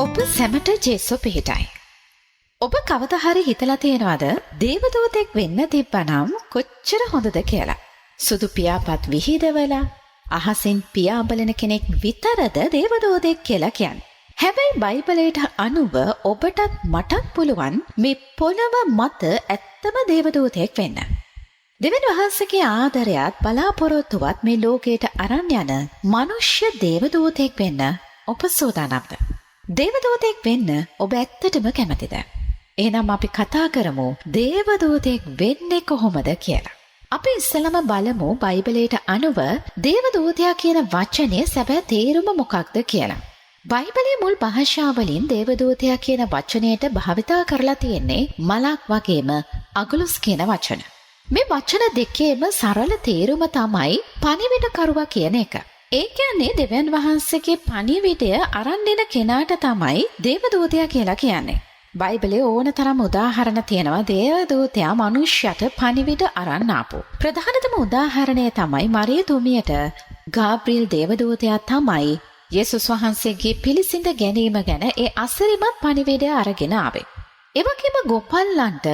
ඔබ සැමට ජේසු පිහිටයි. ඔබ කවදා හරි හිතලා තියෙනවද දේවදූතෙක් වෙන්න තිබ්බනම් කොච්චර හොඳද කියලා? සුදු පියාපත් විහිදවලා අහසින් පියාඹලන කෙනෙක් විතරද දේවදූතෙක් කියලා කියන්නේ. හැබැයි බයිබලයට අනුව ඔබටත් මටත් පුළුවන් මේ පොළව මත ඇත්තම දේවදූතෙක් වෙන්න. දෙවියන් වහන්සේගේ ආදරයත් බලාපොරොත්තුවත් මේ ලෝකයට අරන් යන මනුෂ්‍ය දේවදූතෙක් වෙන්න ඔබ සූදානම්ද? දේවදූතෙක් වෙන්න ඔබ ඇත්තටම කැමතිද? එහෙනම් අපි කතා කරමු දේවදූතෙක් වෙන්නේ කොහොමද කියලා. අපි ඉස්සෙල්ලාම බලමු බයිබලයට අනුව දේවදූතයා කියන වචනේ සැබෑ තේරුම මොකක්ද කියලා. බයිබලයේ මුල් භාෂාවලින් දේවදූතයා කියන වචනයට භාවිතා කරලා තියෙන්නේ මලක් වගේම අගලුස් කියන වචන. මේ වචන දෙකේම සරල තේරුම තමයි පණිවිඩකරුවා කියන එක. ඒ කියන්නේ දෙවියන් වහන්සේගේ පණිවිඩය අරන් දෙන කෙනාට තමයි දේවදූතයා කියලා කියන්නේ. බයිබලයේ ඕනතරම් උදාහරණ තියෙනවා දේවදූතයා මනුෂ්‍යයට පණිවිඩ අරන් ආපු. ප්‍රධානතම උදාහරණය තමයි මරියතුමියට ගාබ්‍රියෙල් දේවදූතයා තමයි යේසුස් වහන්සේගේ පිළිසිඳ ගැනීම ගැන ඒ අසිරිමත් පණිවිඩය අරගෙන ආවේ. ඒ වගේම ගොපල්ලන්ට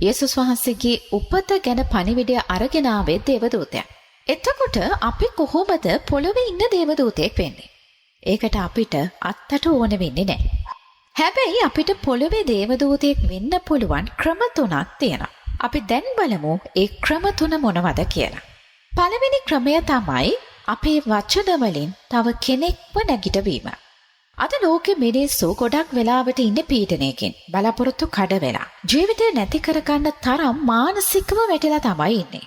යේසුස් වහන්සේගේ උපත ගැන පණිවිඩය අරගෙන ආවේ දේවදූතයා. එතකොට අපි කොහොමද පොළොවේ ඉන්න දේවදූතයෙක් වෙන්නේ? ඒකට අපිට අත්තට ඕන වෙන්නේ නැහැ. හැබැයි අපිට පොළොවේ දේවදූතයෙක් වෙන්න පුළුවන් ක්‍රම තුනක් තියෙනවා. අපි දැන් බලමු ඒ ක්‍රම තුන මොනවද කියලා. පළවෙනි ක්‍රමය තමයි අපේ වචන වලින් තව කෙනෙක්ව නැගිටවීම. අද ලෝකෙ මිනිස්සු ගොඩක් වෙලාවට ඉන්නේ පීඩනයකින් බලාපොරොත්තු කඩ වෙලා. ජීවිතේ නැති කරගන්න තරම් මානසිකව වැටිලා තමයි ඉන්නේ.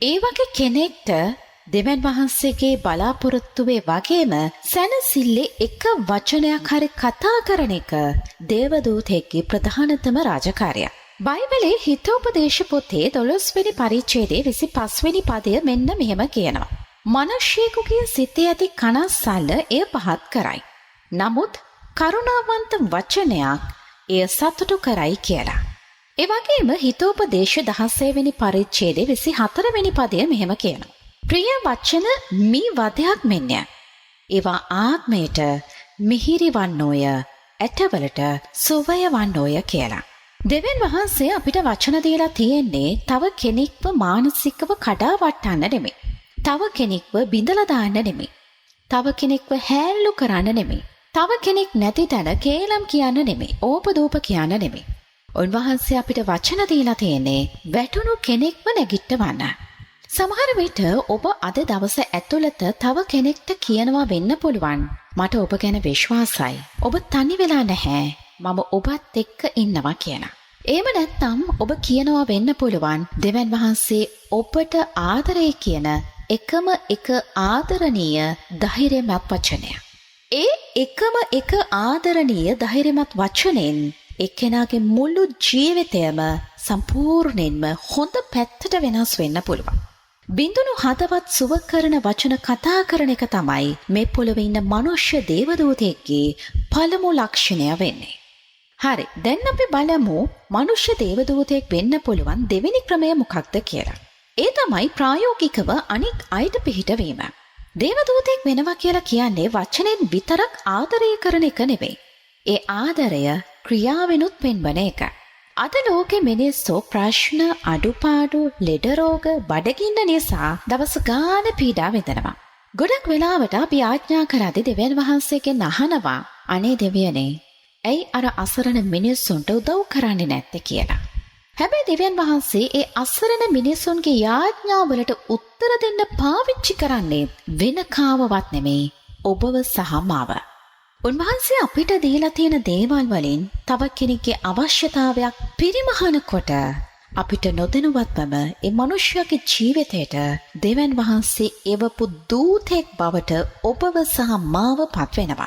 ඒ වගේ කෙනෙක්ට දෙවියන් වහන්සේගේ බලාපොරොත්තුවේ වගේම සැනසille එක වචනයක් හරි කතා කරන එක දේවදූතෙක්ගේ ප්‍රධානතම රාජකාරිය. බයිබලයේ හිතෝපදේශ පොතේ 12 වෙනි පරිච්ඡේදයේ 25 වෙනි පදය මෙන්න මෙහෙම කියනවා. මනුෂ්‍යයෙකුගේ සිතේ ඇති කනස්සල්ල එය පහත් කරයි. නමුත් කරුණාවන්ත වචනයක් එය සතුටු කරයි කියලා. ඒ වගේම හිතෝපදේශ 16 වෙනි පරිච්ඡේදයේ 24 වෙනි පදය මෙහෙම කියනවා. ප්‍රිය වචන මී වදයක් මෙන්ය. ඒවා ආත්මයට මිහිරි වන්නෝය, ඇටවලට සුවය වන්නෝය කියලා. දෙවියන් වහන්සේ අපිට වචන දීලා තියෙන්නේ තව කෙනෙක්ව මානසිකව කඩා වටන්න නෙමෙයි. තව කෙනෙක්ව බිඳලා දාන්න නෙමෙයි. තව කෙනෙක්ව හැල්ලු කරන්න නෙමෙයි. තව කෙනෙක් නැති තැන කේලම් කියන්න නෙමෙයි. ඕපදූප කියන්න නෙමෙයි. උන්වහන්සේ අපිට වචන දීලා තියෙන්නේ වැටුණු කෙනෙක්ව නැගිටවන්න. සමහර විට ඔබ අද දවස ඇතුළත තව කෙනෙක්ට කියනවා වෙන්න පුළුවන් මට ඔබ ගැන විශ්වාසයි. ඔබ තනි වෙලා නැහැ. මම ඔබත් එක්ක ඉන්නවා කියලා. එහෙම නැත්නම් ඔබ කියනවා වෙන්න පුළුවන් දෙවියන් වහන්සේ ඔබට ආදරය කියන එකම එක ආදරණීය ධෛර්යමත් වචනය. ඒ එකම එක ආදරණීය ධෛර්යමත් වචනෙන් එක්කෙනාගේ මුළු ජීවිතයම සම්පූර්ණයෙන්ම හොඳ පැත්තට වෙනස් වෙන්න පුළුවන්. බිඳුණු හදවත් සුව කරන වචන කතා කරන එක තමයි මේ පොළොවේ ඉන්න මනුෂ්‍ය දේවදූතයෙක්ගේ පළමු ලක්ෂණය වෙන්නේ. හරි, දැන් අපි බලමු මනුෂ්‍ය දේවදූතයෙක් වෙන්න පුළුවන් දෙවෙනි ක්‍රමය මොකක්ද කියලා. ඒ තමයි ප්‍රායෝගිකව අනික් අයට පිහිටවීම. දේවදූතයෙක් වෙනවා කියලා කියන්නේ වචනෙන් විතරක් ආදරය කරන එක නෙවෙයි. ඒ ආදරය ක්‍රියාවෙනුත් පෙන්වන එක. අද ලෝකෙ මිනිස්සු ප්‍රශ්න, අඩුපාඩු, ලෙඩ රෝග, බඩගින්න නිසා දවස් ගාන පීඩා විඳිනවා. ගොඩක් වෙලාවට අපි ආඥා කරද්දී දෙවියන් වහන්සේගෙන් අහනවා අනේ දෙවියනේ, ඇයි අර අසරණ මිනිස්සුන්ට උදව් කරන්නේ නැත්තේ කියලා. හැබැයි දෙවියන් වහන්සේ ඒ අසරණ මිනිසුන්ගේ යාඥාවලට උත්තර දෙන්න පාවිච්චි කරන්නේ වෙන කාවවත් නෙමෙයි, ඔබව සහ මාව. උන්වහන්සේ අපිට දීලා තියෙන දේවල් වලින් තව කෙනෙක්ගේ අවශ්‍යතාවයක් පරිමහනකොට අපිට නොදැනුවත්වම ඒ මනුෂ්‍යයාගේ ජීවිතයට දෙවියන් වහන්සේ එවපු දූතෙක් බවට ඔබව සහ මාව පත් වෙනවා.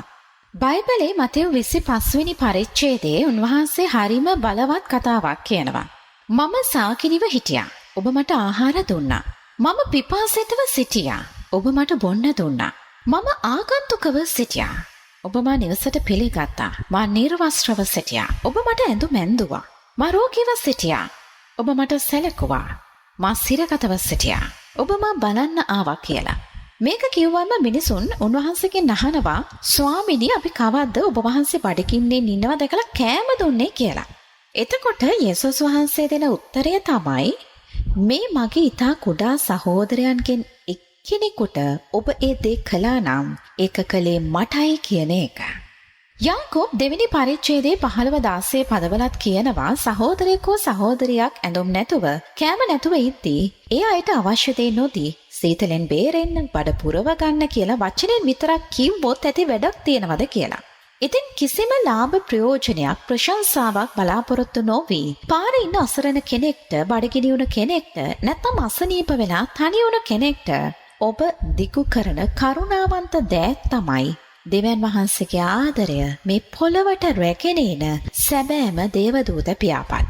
බයිබලයේ මතෙව් 25 වෙනි පරිච්ඡේදයේ උන්වහන්සේ හරිම බලවත් කතාවක් කියනවා. මම සාකිනිව හිටියා. ඔබ මට ආහාර දුන්නා. මම පිපාසිතව සිටියා. ඔබ මට බොන්න දුන්නා. මම ආගන්තුකව සිටියා. ඔබ මා නිවසට පිළිගත්තා. මා නිර්වස්ත්‍රව සිටියා. ඔබ මට ඇඳුම් ඇඳුවා. මා රෝගීව සිටියා. ඔබ මට සැලකුවා. මා සිරගතව සිටියා. ඔබ මා බලන්න ආවා කියලා. මේක කිව්වම මිනිසුන් උන්වහන්සේගෙන් අහනවා ස්වාමිනී අපි කවද්ද ඔබ වහන්සේ බඩගින්නෙන් ඉන්නවා දැකලා කෑම දුන්නේ කියලා. එතකොට යේසුස් වහන්සේ දෙන උත්තරය තමයි මේ මගේ ඊටා කුඩා සහෝදරයන්ගෙන් එක්කෙනෙකුට ඔබ ඒ දේ කළා නම් ඒක කළේ මටයි කියන එක. යාකෝබ් දෙවෙනි පරිච්ඡේදයේ 15-16 පදවලත් කියනවා සහෝදරයෙකෝ සහෝදරියක් ඇඳුම් නැතුව කෑම නැතුව ඉද්දී ඒ අයට අවශ්‍ය දේ නොදී සීතලෙන් බේරෙන්න බඩ පුරව ගන්න කියලා වචනෙන් විතරක් කිව්වොත් ඇති වැඩක් තියනවද කියලා. ඉතින් කිසිම ලාභ ප්‍රයෝජනයක් ප්‍රශංසාවක් බලාපොරොත්තු නොවි පාරේ ඉන්න අසරණ කෙනෙක්ට බඩගිනි වුණ කෙනෙක්ට නැත්නම් අසනීප වෙලා තනි වුණ කෙනෙක්ට ඔබ දිගු කරන කරුණාවන්ත දෑ තමයි දෙවියන් වහන්සේගේ ආදරය මේ පොළවට රැගෙන එන සැබෑම දේවදූත පියාපත්.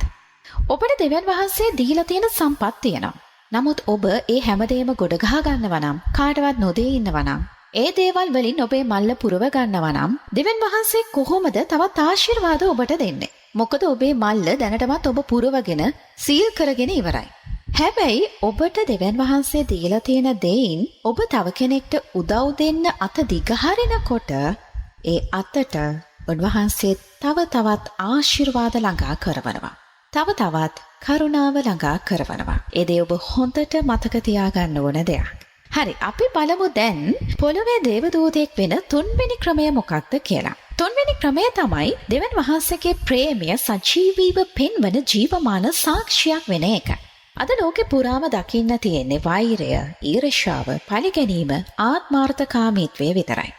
ඔබට දෙවියන් වහන්සේ දීලා තියෙන සම්පත් තියෙනවා. නමුත් ඔබ ඒ හැමදේම ගොඩ ගහ ගන්නවා නම් කාටවත් නොදී ඉන්නවා නම් ඒ දේවල් වලින් ඔබේ මල්ල පුරව ගන්නවා නම් දෙවියන් වහන්සේ කොහොමද තවත් ආශිර්වාද ඔබට දෙන්නේ? මොකද ඔබේ මල්ල දැනටමත් ඔබ පුරවගෙන සීල් කරගෙන ඉවරයි. හැබැයි ඔබට දෙවියන් වහන්සේ දීලා තියෙන දෙයින් ඔබ තව කෙනෙක්ට උදව් දෙන්න අත දිගහරිනකොට ඒ අතට උන්වහන්සේ තව තවත් ආශිර්වාද ළඟා කරවනවා. තව තවත් කරුණාව ළඟා කරවනවා. ඒ දේ ඔබ හොඳට මතක තියාගන්න ඕන දෙයක්. හරි, අපි බලමු දැන් පොළොවේ දේවදූතයෙක් වෙන තුන්වෙනි ක්‍රමය මොකක්ද කියලා. තුන්වෙනි ක්‍රමය තමයි දෙවියන් වහන්සේගේ ප්‍රේමය සජීවීව පෙන්වන ජීවමාන සාක්ෂියක් වෙන එක. අද ලෝකේ පුරාම දකින්න තියෙන්නේ වෛරය, ඊර්ෂ්‍යාව, පරිගැනීම, ආත්මාර්ථකාමීත්වය විතරයි.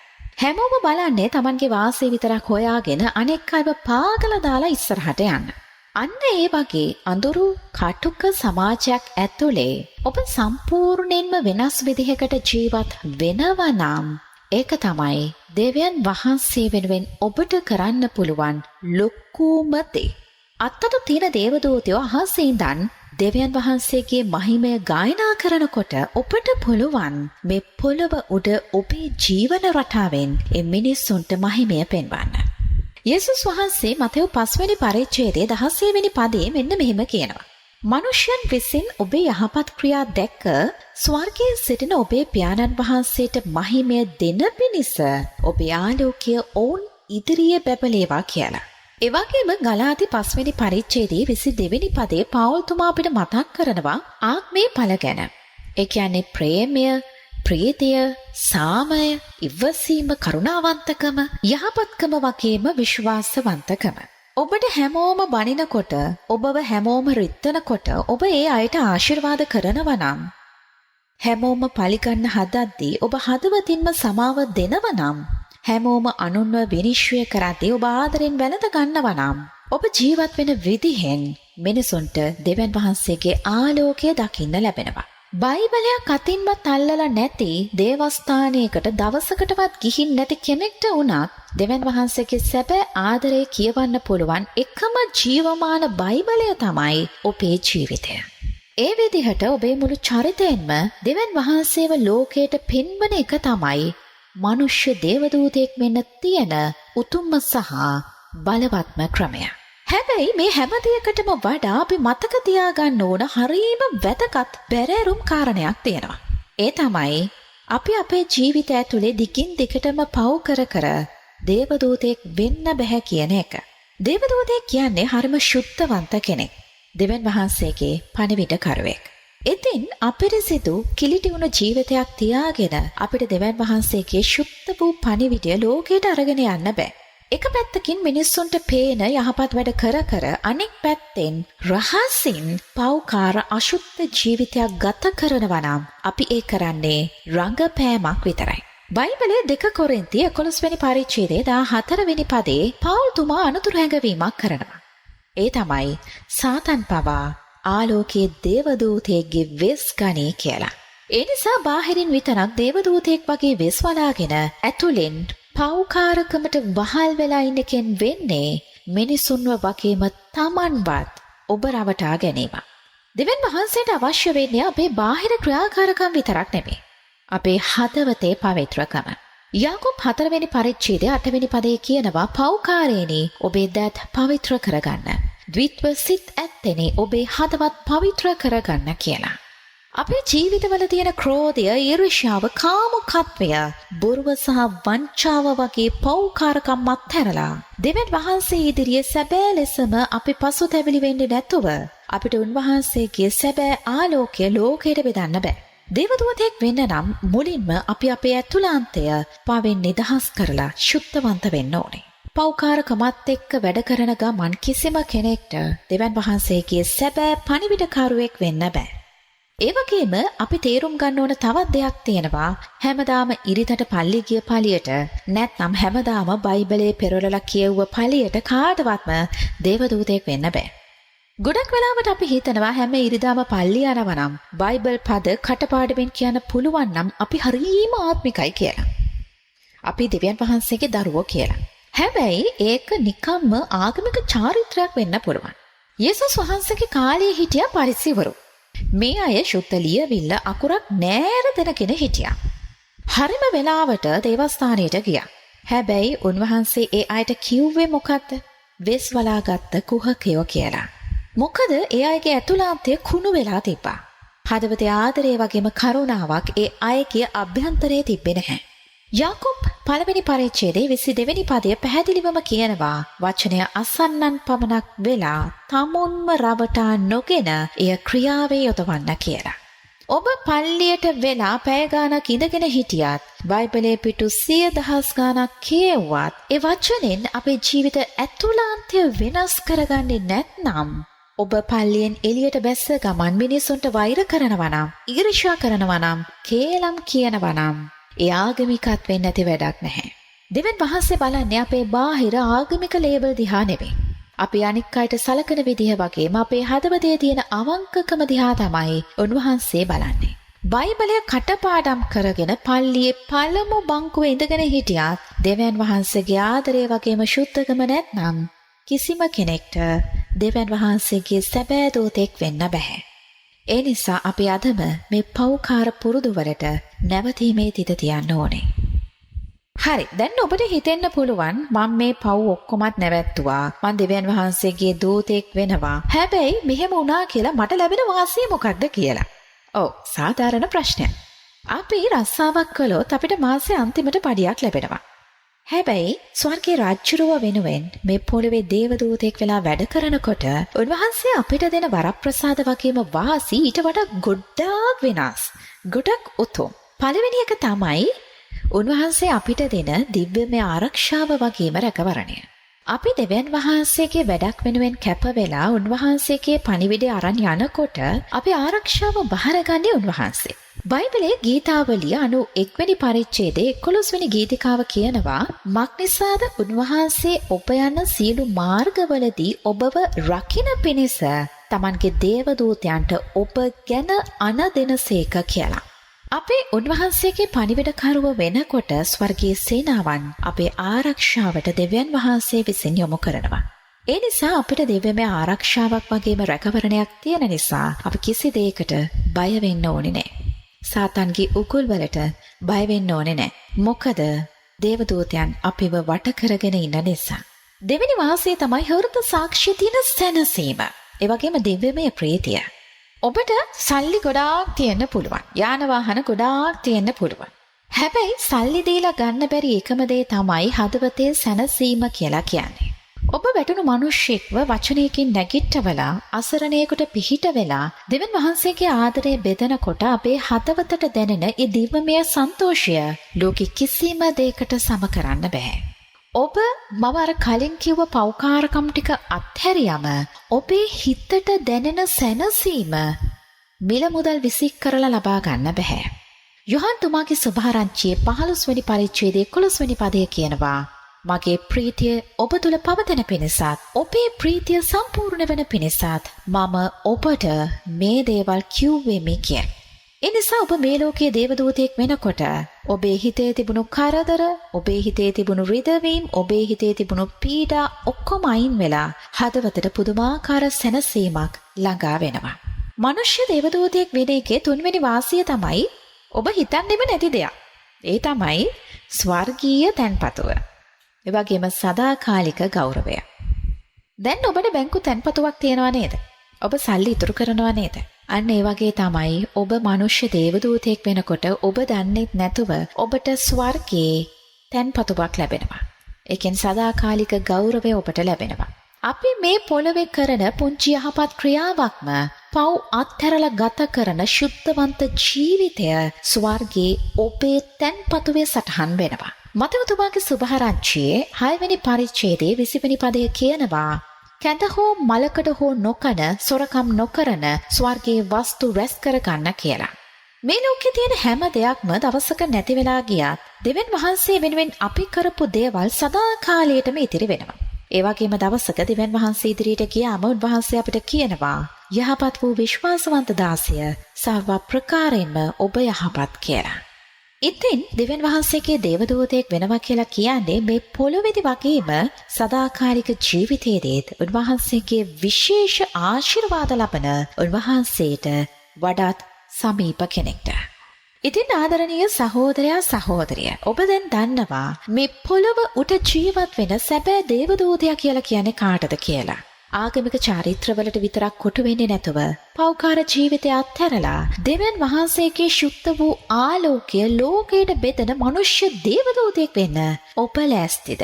හැමෝම බලන්නේ Tamanගේ වාසිය විතරක් හොයාගෙන අනෙක් අයව පාගලා දාලා ඉස්සරහට යන්න. අන්න ඒ වගේ අඳුරු කටුක සමාජයක් ඇතුලේ ඔබ සම්පූර්ණයෙන්ම වෙනස් විදිහකට ජීවත් වෙනවා නම් ඒක තමයි දෙවියන් වහන්සේ වෙනුවෙන් ඔබට කරන්න පුළුවන් ලොකුම දේ. අත්තට තියෙන දේවදූතයෝ අහසේ ඉඳන් දෙවියන් වහන්සේගේ මහිමය ගායනා කරනකොට ඔබට පුළුවන් මේ පොළොව උඩ ඔබේ ජීවන රටාවෙන් ඒ මිනිස්සුන්ට මහිමය පෙන්වන්න. යේසුස් වහන්සේ මතෙව් 5 වෙනි පරිච්ඡේදයේ 16 වෙනි පදයේ මෙන්න මෙහෙම කියනවා. මනුෂ්‍යයන් විසින් ඔබේ යහපත් ක්‍රියා දැක ස්වර්ගයේ සිටින ඔබේ පියාණන් වහන්සේට මහිමය දෙන පිණිස ඔබේ ආලෝකය ඔවුන් ඉදිරියේ බැබලේවා කියලා. ඒ වගේම ගලාති 5 වෙනි පරිච්ඡේදයේ 22 වෙනි පදයේ පෞල්තුමා අපිට මතක් කරනවා ආත්මේ ඵල ගැන. ඒ කියන්නේ ප්‍රේමය, ප්‍රීතිය, සාමය, ඉවසීම, කරුණාවන්තකම, යහපත්කම වගේම විශ්වාසවන්තකම. ඔබට හැමෝම බනිනකොට, ඔබව හැමෝම රිත්තනකොට ඔබ ඒ අයට ආශිර්වාද කරනවා නම්, හැමෝම පලිගන්න හදද්දී ඔබ හදවතින්ම සමාව දෙනවා නම්, හැමෝම අනුන්ව විනිශ්චය කරද්දී ඔබ ආදරෙන් වැළඳ ගන්නවා නම්, ඔබ ජීවත් වෙන විදිහෙන් මිනිසුන්ට දෙවියන් වහන්සේගේ ආලෝකය දකින්න ලැබෙනවා. බයිබලයක් අතින්වත් අල්ලලා නැති දේවස්ථානයකට දවසකටවත් ගිහින් නැති කෙනෙක්ට වුණත් දෙවියන් වහන්සේගේ සැබෑ ආදරය කියවන්න පුළුවන් එකම ජීවමාන බයිබලය තමයි ඔබේ ජීවිතය. ඒ විදිහට ඔබේ මුළු චරිතයෙන්ම දෙවියන් වහන්සේව ලෝකයට පෙන්වන එක තමයි මනුෂ්‍ය දේවදූතයෙක් වෙන්න තියෙන උතුම්ම සහ බලවත්ම ක්‍රමය. හැබැයි මේ හැම දෙයකටම වඩා අපි මතක තියාගන්න ඕන හරීම වැදගත් බැරෑරුම් කාරණයක් තියෙනවා. ඒ තමයි අපි අපේ ජීවිතය ඇතුලේ දිගින් දිගටම පව් කර කර දේවදූතයෙක් වෙන්න බෑ කියන එක. දේවදූතයෙක් කියන්නේ හරිම ශුද්ධවන්ත කෙනෙක්. දෙවියන් වහන්සේගේ පණිවිඩකරුවෙක්. ඉතින් අපිරිසිදු කිලිටි වුණ ජීවිතයක් තියාගෙන අපිට දෙවියන් වහන්සේගේ ශුද්ධ වූ පණිවිඩය ලෝකයට අරගෙන යන්න බෑ. එක පැත්තකින් මිනිස්සුන්ට පේන යහපත් වැඩ කර කර අනෙක් පැත්තෙන් රහසින් පෞකාර අශුද්ධ ජීවිතයක් ගත කරනවා නම් අපි ඒ කරන්නේ රංගපෑමක් විතරයි. බයිබලයේ 2 කොරින්තිය 11 වෙනි පරිච්ඡේදයේ 14 වෙනි පදයේ පෞල්තුමා අනුතුරු හැඟවීමක් කරනවා. ඒ තමයි සාතන් පවා ආලෝකයේ දේවදූතයෙක්ගේ වෙස් ගනී කියලා. ඒ නිසා බාහිරින් විතරක් දේවදූතයෙක් වගේ වෙස් වලාගෙන ඇතුලෙන් පෞකාරකමට වහල් වෙලා ඉන්න කෙන් වෙන්නේ මිනිසුන්ව වගේම තමන්වත් ඔබ රවටා ගැනීම. දෙවියන් වහන්සේට අවශ්‍ය වෙන්නේ අපේ බාහිර ක්‍රියාකාරකම් විතරක් නෙමෙයි. අපේ හදවතේ පවිත්‍රකම. යාකෝබ් 4 වෙනි පරිච්ඡේදයේ 8 වෙනි පදයේ කියනවා පෞකාරේනි ඔබේ දත් පවිත්‍ර කරගන්න. ද්විත්ව සිත් ඇත්තෙනි ඔබේ හදවත් පවිත්‍ර කරගන්න කියලා. අපේ ජීවිතවල තියෙන ක්‍රෝධය, ඊර්ෂ්‍යාව, කාමුකත්වය, බොරුව සහ වංචාව වගේ පෞකාරකම් අත්හැරලා දෙවියන් වහන්සේ ඉදිරියේ සැබෑ ලෙසම අපි පසුතැවිලි වෙන්නේ නැතුව අපිට උන්වහන්සේගේ සැබෑ ආලෝකය ලෝකයට බෙදන්න බෑ. දේවදූතෙක් වෙන්න නම් මුලින්ම අපි අපේ ඇතුළාන්තය පාවෙන් නිදහස් කරලා ශුද්ධවන්ත වෙන්න ඕනේ. පෞකාරකමත් එක්ක වැඩ කරන ගමන් කිසිම කෙනෙක්ට දෙවියන් වහන්සේගේ සැබෑ පණිවිඩකරුවෙක් වෙන්න බෑ. ඒ වගේම අපි තේරුම් ගන්න ඕන තවත් දෙයක් තියෙනවා. හැමදාම ඉරිතට පල්ලි ගිය පළියට නැත්නම් හැමදාම බයිබලයේ පෙරලලා කියවුව පළියට කාටවත්ම දේවදූතෙක් වෙන්න බෑ. ගොඩක් වෙලාවට අපි හිතනවා හැම ඉරිදාම පල්ලි යනවා නම් බයිබල් පද කටපාඩමින් කියන්න පුළුවන් නම් අපි හරීම ආත්මිකයි කියලා. අපි දෙවියන් වහන්සේගේ දරුවෝ කියලා. හැබැයි ඒක නිකම්ම ආගමික චාරිත්‍රයක් වෙන්න පුළුවන්. යේසුස් වහන්සේගේ කාලයේ හිටිය පරිසෙවරු මේ අය ශුද්ධ ලියවිල්ල අකුරක් නෑර දෙනගෙන හිටියා. හරිම වෙලාවට දේවස්ථානයට ගියා. හැබැයි උන්වහන්සේ ඒ අයට කිව්වේ මොකද්ද? වෙස් වලාගත්ත කුහකයෝ කියලා. මොකද ඒ අයගේ ඇතුළාන්තය කුණු වෙලා තිබ්බා. හදවතේ ආදරය වගේම කරුණාවක් ඒ අයගේ අභ්‍යන්තරයේ තිබ්බේ නැහැ. යාකොබ් පළවෙනි පරිච්ඡේදයේ 22 වෙනි පදය පැහැදිලිවම කියනවා වචනය අසන්නන් පමණක් වෙලා තමුන්ම රවටා නොගෙන එය ක්‍රියාවේ යොදවන්න කියලා. ඔබ පල්ලියට වෙලා පැය ගාණක් ඉඳගෙන හිටියත් බයිබලයේ පිටු 100,000 ගාණක් කියවුවත් ඒ වචනෙන් අපේ ජීවිත ඇතුළාන්තය වෙනස් කරගන්නේ නැත්නම් ඔබ පල්ලියෙන් එළියට බැස්ස ගමන් මිනිසුන්ට වෛර කරනවා නම්, ඊර්ෂ්‍යා කරනවා නම්, කේලම් කියනවා නම් ඒ ආගමිකත්වෙන් නැති වැඩක් නැහැ. දෙවියන් වහන්සේ බලන්නේ අපේ බාහිර ආගමික ලේබල් දිහා නෙවෙයි. අපි අනික් අයට සලකන විදිහ වගේම අපේ හදවතේ තියෙන අවංකකම දිහා තමයි උන්වහන්සේ බලන්නේ. බයිබලය කටපාඩම් කරගෙන පල්ලියේ පළමු බංකුවේ ඉඳගෙන හිටියත් දෙවියන් වහන්සේගේ ආදරය වගේම ශුද්ධකම නැත්නම් කිසිම කෙනෙක්ට දෙවියන් වහන්සේගේ සැබෑ දූතෙක් වෙන්න බෑ. ඒ නිසා අපි අදම මේ පෞකාර පුරුදු වලට නැවතීමේ තිත තියන්න ඕනේ. හරි, දැන් ඔබට හිතෙන්න පුළුවන් මම මේ පව් ඔක්කොමත් නැවැත්තුවා. මම දෙවියන් වහන්සේගේ දූතෙක් වෙනවා. හැබැයි මෙහෙම වුණා කියලා මට ලැබෙන වාසිය මොකක්ද කියලා. ඔව්, සාධාරණ ප්‍රශ්නයක්. අපි රස්සාවක් කළොත් අපිට මාසේ අන්තිමට පඩියක් ලැබෙනවා. හැබැයි ස්වර්ගයේ රාජ්‍යරුව වෙනුවෙන් මේ පොළවේ දේවදූතෙක් වෙලා වැඩ කරනකොට උන්වහන්සේ අපිට දෙන වරප්‍රසාද වගේම වාසි ඊට වඩා ගොඩාක් වෙනස්. ගොඩක් උතුම්. පළවෙනි එක තමයි උන්වහන්සේ අපිට දෙන දිව්‍යමය ආරක්ෂාව වගේම රැකවරණය. අපි දෙවියන් වහන්සේගේ වැඩක් වෙනුවෙන් කැප වෙලා උන්වහන්සේගේ පණිවිඩය අරන් යනකොට අපි ආරක්ෂාව බහරගන්නේ උන්වහන්සේ. බයිබලයේ ගීතාවලිය 91 වෙනි පරිච්ඡේදයේ 11 වෙනි ගීතිකාව කියනවා මක්නිසාද උන්වහන්සේ ඔබ යන සියලු මාර්ගවලදී ඔබව රකින්න පිණිස තමන්ගේ දේවදූතයන්ට ඔබ ගැන අණ දෙනසේක කියලා. අපේ උන්වහන්සේගේ පණිවිඩකරුව වෙනකොට ස්වර්ගීය සේනාවන් අපේ ආරක්ෂාවට දෙවියන් වහන්සේ විසින් යොමු කරනවා. ඒ නිසා අපිට දෙවියන්ගේ ආරක්ෂාවක් වගේම රැකවරණයක් තියෙන නිසා අපි කිසි දෙයකට බය වෙන්න ඕනේ නැහැ. සාතන්ගේ උගුල් වලට බය වෙන්න ඕනේ නැහැ. මොකද දේවදූතයන් අපිව වට කරගෙන ඉන්න නිසා. දෙවෙනි වාසිය තමයි හෘද සාක්ෂිය තියෙන සැනසීම. ඒ වගේම දිව්‍යමය ප්‍රීතිය. ඔබට සල්ලි ගොඩාක් තියෙන්න පුළුවන්. යාන වාහන ගොඩාක් තියෙන්න පුළුවන්. හැබැයි සල්ලි දීලා ගන්න බැරි එකම දේ තමයි හදවතේ සැනසීම කියලා කියන්නේ. ඔබ වැටුණු මිනිස්සෙක්ව වචනයකින් නැගිට්ටවලා අසරණයෙකුට පිහිට වෙලා දෙවියන් වහන්සේගේ ආදරය බෙදනකොට අපේ හදවතට දැනෙන ඒ දිව්‍යමය සන්තෝෂය ලෝකෙ කිසිම දෙයකට සම කරන්න බෑ. ඔබ මම අර කලින් කිව්ව පෞකාරකම් ටික අත්හැරියම ඔබේ හිතට දැනෙන සැනසීම මිල මුදල් විසික් කරලා ලබා ගන්න බෑ. යොහන් තුමාගේ සුභාරංචියේ 15 වෙනි පරිච්ඡේදයේ 11 වෙනි පදය කියනවා මගේ ප්‍රීතිය ඔබ තුල පවතන පිණිසත් ඔබේ ප්‍රීතිය සම්පූර්ණ වෙන පිණිසත් මම ඔබට මේ දේවල් කිව්වෙමි කිය. එනිසා ඔබ මේ ලෝකයේ දේවදූතයෙක් වෙනකොට ඔබේ හිතේ තිබුණු කරදර, ඔබේ හිතේ තිබුණු රිදවීම්, ඔබේ හිතේ තිබුණු පීඩා ඔක්කොම අයින් වෙලා හදවතට පුදුමාකාර සැනසීමක් ළඟා වෙනවා. මනුෂ්‍ය දේවදූතයෙක් වෙන එකේ තුන්වෙනි වාසිය තමයි ඔබ හිතන්නේම නැති දෙයක්. ඒ තමයි ස්වර්ගීය තැන්පතුව. ඒ වගේම සදාකාලික ගෞරවය. දැන් ඔබට බැංකු තැන්පතුවක් තියනවා නේද? ඔබ සල්ලි ඉතුරු කරනවා නේද? අන්න ඒ වගේ තමයි ඔබ මනුෂ්‍ය දේවදූතයෙක් වෙනකොට ඔබ දන්නේත් නැතුව ඔබට ස්වර්ගයේ තැන්පතුවක් ලැබෙනවා. ඒකෙන් සදාකාලික ගෞරවය ඔබට ලැබෙනවා. අපි මේ පොළවේ කරන පුංචි යහපත් ක්‍රියාවක්ම පව් අත්හැරලා ගත කරන ශුද්ධවන්ත ජීවිතය ස්වර්ගයේ ඔබේ තැන්පතුවේ සටහන් වෙනවා. මතකතුමාගේ සුභාරංචියේ 6 වෙනි පරිච්ඡේදයේ 20 වෙනි පදයේ කියනවා කැඳ හෝ මලකඩ හෝ නොකන සොරකම් නොකරන ස්වර්ගයේ වස්තු රැස් කර ගන්න කියලා. මේ ලෝකේ තියෙන හැම දෙයක්ම දවසක නැති වෙලා ගියත් දෙවියන් වහන්සේ වෙනුවෙන් අපි කරපු දේවල් සදාකාලයටම ඉතිරි වෙනවා. ඒ වගේම දවසක දෙවියන් වහන්සේ ඉදිරියට ගියාම උන්වහන්සේ අපිට කියනවා යහපත් වූ විශ්වාසවන්ත දාසය සර්ව ප්‍රකාරයෙන්ම ඔබ යහපත් කියලා. ඉතින් දෙවියන් වහන්සේගේ දේවදූතයෙක් වෙනවා කියලා කියන්නේ මේ පොළොවේදී වගේම සදාකාලික ජීවිතයේදීත් උන්වහන්සේගේ විශේෂ ආශිර්වාද ලබන උන්වහන්සේට වඩාත් සමීප කෙනෙක්ට. ඉතින් ආදරණීය සහෝදරයා සහෝදරිය ඔබ දැන් දන්නවා මේ පොළොව උට ජීවත් වෙන සැබෑ දේවදූතයා කියලා කියන්නේ කාටද කියලා. ආගමික චාරිත්‍රවලට විතරක් කොටු වෙන්නේ නැතුව පෞකාර ජීවිතය අත්හැරලා දෙවියන් වහන්සේගේ ශුද්ධ වූ ආලෝකය ලෝකයට බෙදෙන මනුෂ්‍ය දේවදූතයෙක් වෙන්න ඔබ ලෑස්තිද?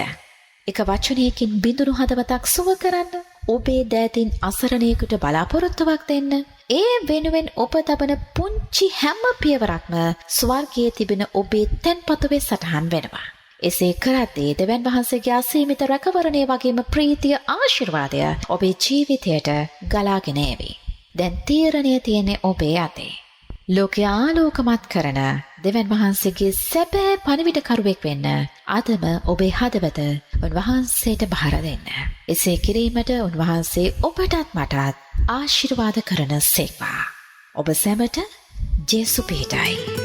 එක වචනයකින් බිඳුණු හදවතක් සුව කරන්න, ඔබේ දෑතින් අසරණයෙකුට බලාපොරොත්තුවක් දෙන්න, ඒ වෙනුවෙන් ඔබ තබන පුංචි හැම පියවරක්ම ස්වර්ගයේ තිබෙන ඔබේ තැන්පතුවේ සටහන් වෙනවා. එසේ කරද්දී දෙවියන් වහන්සේගේ අසීමිත රැකවරණය වගේම ප්‍රීතිය ආශිර්වාදය ඔබේ ජීවිතයට ගලාගෙන එවි. දැන් තීරණය තියෙන්නේ ඔබේ අතේ. ලෝකය ආලෝකමත් කරන දෙවියන් වහන්සේගේ සැබෑ පණිවිඩකරුවෙක් වෙන්න අදම ඔබේ හදවත උන්වහන්සේට බාර දෙන්න. එසේ කිරීමට උන්වහන්සේ ඔබටත් මටත් ආශිර්වාද කරන සේක්වා. ඔබ සැමට ජේසු පිහිටයි.